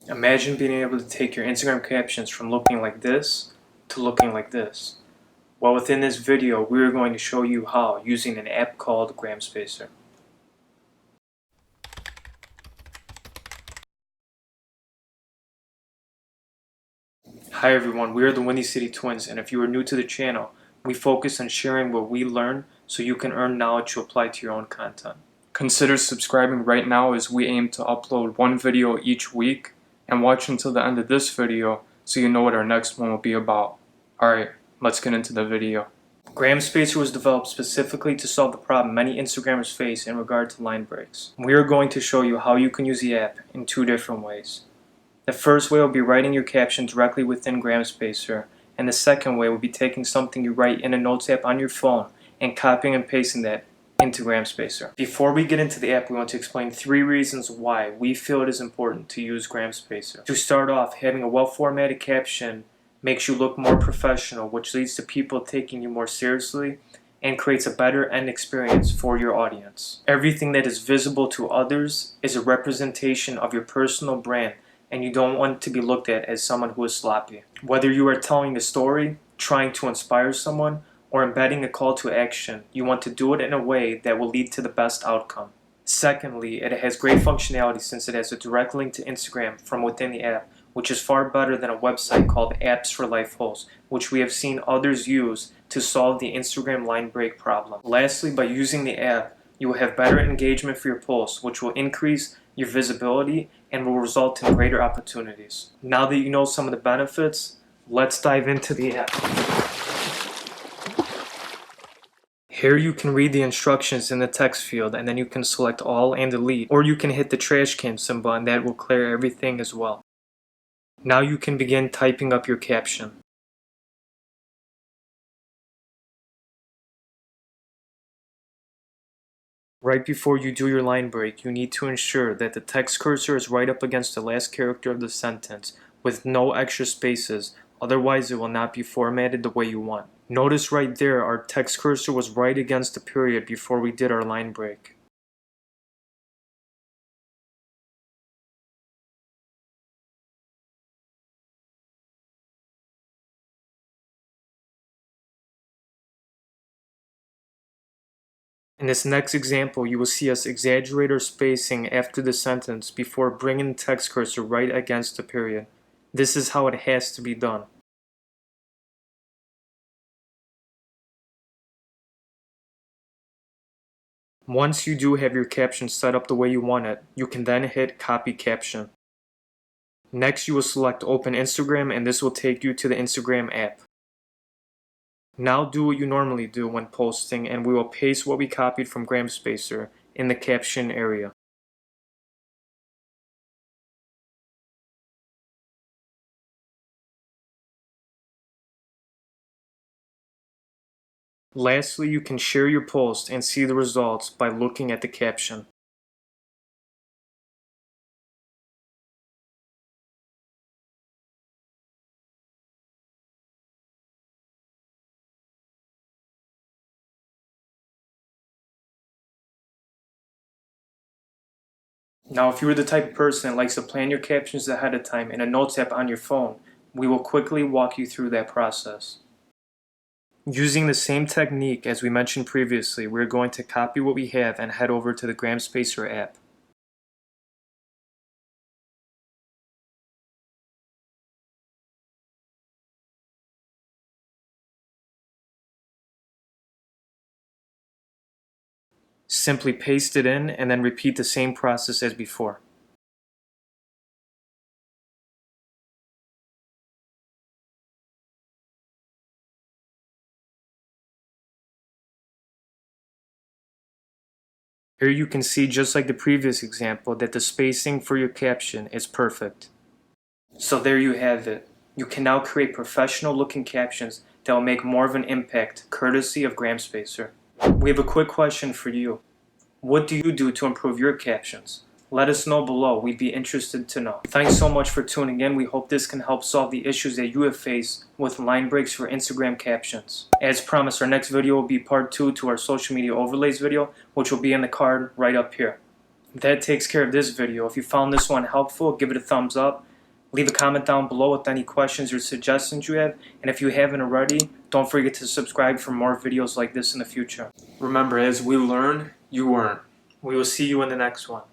Imagine being able to take your Instagram captions from looking like this to looking like this. Well, within this video, we are going to show you how using an app called GramSpacer. Hi everyone, we are the WindyCityTwins, and if you are new to the channel, we focus on sharing what we learn so you can earn knowledge to apply to your own content. Consider subscribing right now as we aim to upload one video each week, and watch until the end of this video so you know what our next one will be about. Alright, let's get into the video. GramSpacer was developed specifically to solve the problem many Instagrammers face in regard to line breaks. We are going to show you how you can use the app in two different ways. The first way will be writing your caption directly within GramSpacer, and the second way will be taking something you write in a notes app on your phone and copying and pasting that into GramSpacer. Before we get into the app, we want to explain 3 reasons why we feel it is important to use GramSpacer. To start off, having a well-formatted caption makes you look more professional, which leads to people taking you more seriously and creates a better end experience for your audience. Everything that is visible to others is a representation of your personal brand, and you don't want to be looked at as someone who is sloppy. Whether you are telling a story, trying to inspire someone, or embedding a call to action, you want to do it in a way that will lead to the best outcome. Secondly, it has great functionality since it has a direct link to Instagram from within the app, which is far better than a website called Apps for Life hosts, which we have seen others use to solve the Instagram line break problem. Lastly, by using the app, you will have better engagement for your posts, which will increase your visibility and will result in greater opportunities. Now that you know some of the benefits, let's dive into the app. Here you can read the instructions in the text field, and then you can select all and delete, or you can hit the trash can symbol and that will clear everything as well. Now you can begin typing up your caption. Right before you do your line break, you need to ensure that the text cursor is right up against the last character of the sentence with no extra spaces, otherwise it will not be formatted the way you want. Notice right there our text cursor was right against the period before we did our line break. In this next example, you will see us exaggerate our spacing after the sentence before bringing the text cursor right against the period. This is how it has to be done. Once you do have your caption set up the way you want it, you can then hit Copy Caption. Next, you will select Open Instagram, and this will take you to the Instagram app. Now do what you normally do when posting, and we will paste what we copied from GramSpacer in the caption area. Lastly, you can share your post and see the results by looking at the caption. Now, if you are the type of person that likes to plan your captions ahead of time in a notes app on your phone, we will quickly walk you through that process. Using the same technique as we mentioned previously, we're going to copy what we have and head over to the GramSpacer app. Simply paste it in and then repeat the same process as before. Here you can see, just like the previous example, that the spacing for your caption is perfect. So there you have it. You can now create professional looking captions that will make more of an impact courtesy of GramSpacer. We have a quick question for you. What do you do to improve your captions? Let us know below. We'd be interested to know. Thanks so much for tuning in. We hope this can help solve the issues that you have faced with line breaks for Instagram captions. As promised, our next video will be part 2 to our social media overlays video, which will be in the card right up here. That takes care of this video. If you found this one helpful, give it a thumbs up. Leave a comment down below with any questions or suggestions you have, and if you haven't already, don't forget to subscribe for more videos like this in the future. Remember, as we learn, you earn. We will see you in the next one.